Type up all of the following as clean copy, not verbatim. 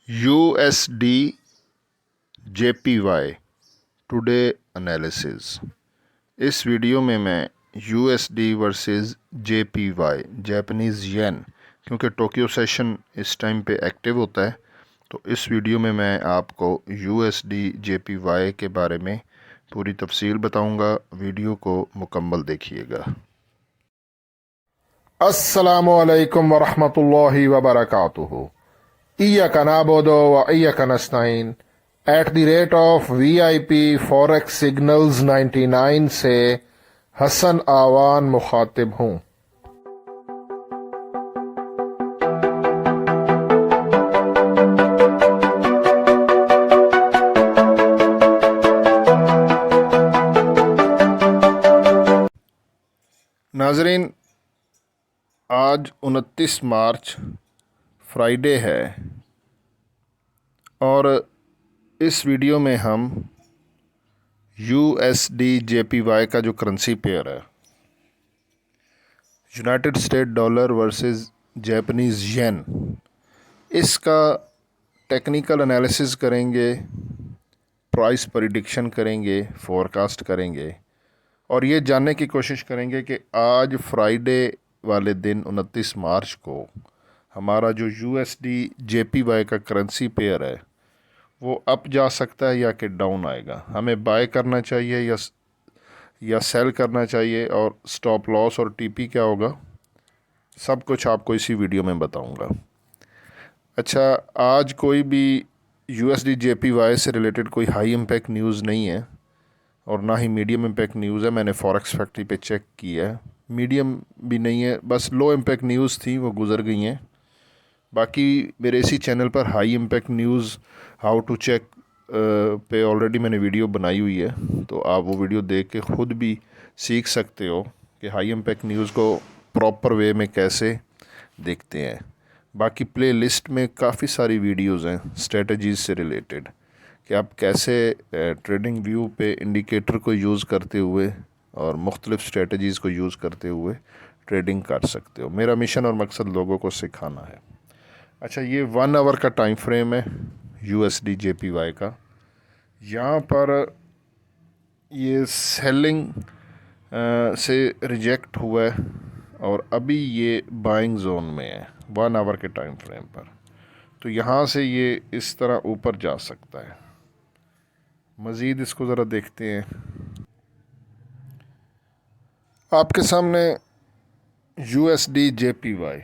USD JPY today analysis. इस video में मैं USD वर्सेस JPY जापानीज़ येन, क्योंकि टोक्यो सेशन इस टाइम पे एक्टिव होता है, तो इस वीडियो में मैं आपको USD JPY के बारे में पूरी तफसील बताऊंगा। वीडियो को मुकम्मल देखिएगा। अस्सलामु अलैकुम वरहमतुल्लाहि वबरकातुहू। इय्याका नअबुदु व इय्याका नस्तईन @VIP फॉरेक्स सिग्नल्स 99 से हसन आवान मुखातिब हूँ। नाजरीन, आज 29 मार्च फ्राइडे है और इस वीडियो में हम USD JPY का जो करेंसी पेयर है, United State dollar versus Japanese yen, इसका टेक्निकल एनालिसिस करेंगे, प्राइस प्रेडिक्शन करेंगे, फोरकास्ट करेंगे और ये जानने की कोशिश करेंगे कि आज फ्राइडे वाले दिन 29 मार्च को हमारा जो USD JPY का करेंसी पेयर है वो अप जा सकता है या कि डाउन आएगा। हमें बाय करना चाहिए या सेल करना चाहिए, और स्टॉप लॉस और TP क्या होगा, सब कुछ आपको इसी वीडियो में बताऊंगा। अच्छा, आज कोई भी USD JPY से रिलेटेड कोई हाई इम्पैक्ट न्यूज़ नहीं है और ना ही मीडियम इम्पैक्ट न्यूज़ है। मैंने फॉरेक्स फैक्ट्री पे चेक किया है, मीडियम भी नहीं है, बस लो इम्पैक्ट न्यूज़ थी, वो गुजर गई हैं। बाकी मेरे इसी चैनल पर high impact news how to check पे ऑलरेडी मैंने वीडियो बनाई हुई है, तो आप वो वीडियो देख के ख़ुद भी सीख सकते हो कि हाई इम्पैक्ट न्यूज़ को प्रॉपर वे में कैसे देखते हैं। बाकी प्ले लिस्ट में काफ़ी सारी वीडियोज़ हैं स्ट्रेटजीज़ से रिलेटेड कि आप कैसे ट्रेडिंग व्यू पे इंडिकेटर को यूज़ करते हुए और मुख्तलिफ़ स्ट्रेटजीज़ को यूज़ करते हुए ट्रेडिंग कर सकते हो। मेरा मिशन और मकसद लोगों को सिखाना है। अच्छा, ये 1 आवर का टाइम फ्रेम है USD JPY का। यहाँ पर ये सेलिंग से रिजेक्ट हुआ है और अभी ये बाइंग जोन में है 1 आवर के टाइम फ्रेम पर, तो यहाँ से ये इस तरह ऊपर जा सकता है। मज़ीद इसको ज़रा देखते हैं। आपके सामने USD JPY,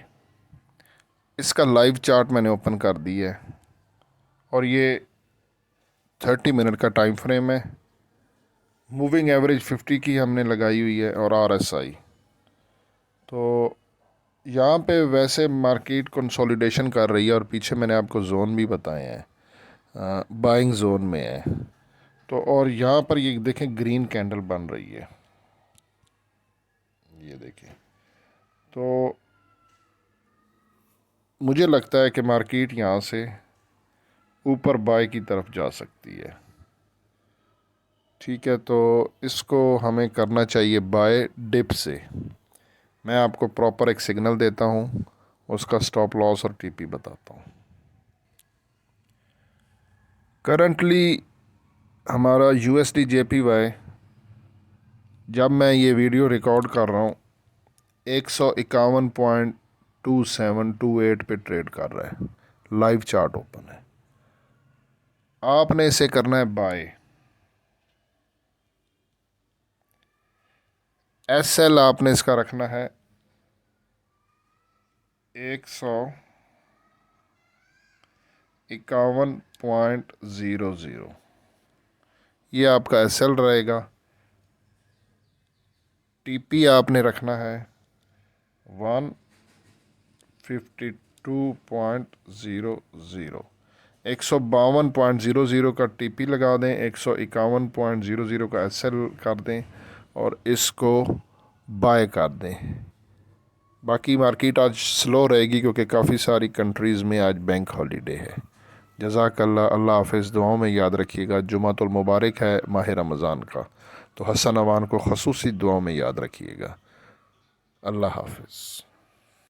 इसका लाइव चार्ट मैंने ओपन कर दिया है और ये 30 मिनट का टाइम फ्रेम है। मूविंग एवरेज 50 की हमने लगाई हुई है और RSI। तो यहाँ पे वैसे मार्केट कंसोलिडेशन कर रही है और पीछे मैंने आपको जोन भी बताए हैं, बाइंग जोन में है। तो और यहाँ पर ये देखें, ग्रीन कैंडल बन रही है, ये देखें। तो मुझे लगता है कि मार्केट यहाँ से ऊपर बाय की तरफ जा सकती है। ठीक है, तो इसको हमें करना चाहिए बाय डिप से। मैं आपको प्रॉपर एक सिग्नल देता हूँ, उसका स्टॉप लॉस और TP बताता हूँ। करंटली हमारा USD JPY, जब मैं ये वीडियो रिकॉर्ड कर रहा हूँ, 151.2728 पे ट्रेड कर रहा है। लाइव चार्ट ओपन है। आपने इसे करना है बाय। SL आपने इसका रखना है 151.00, ये आपका SL रहेगा। TP आपने रखना है 152.00, 152.00 का TP लगा दें, 151.00 का SL कर दें और इसको बाय कर दें। बाकी मार्केट आज स्लो रहेगी क्योंकि काफ़ी सारी कंट्रीज़ में आज बैंक हॉलीडे है। जज़ाकल्लाह, अल्लाह हाफ़िज़। दुआओं में याद रखिएगा। जुमातुल मुबारक है माह रमज़ान का, तो हसन अवान को ख़ुसूसी दुआओं में याद रखिएगा। अल्लाह हाफ़िज़।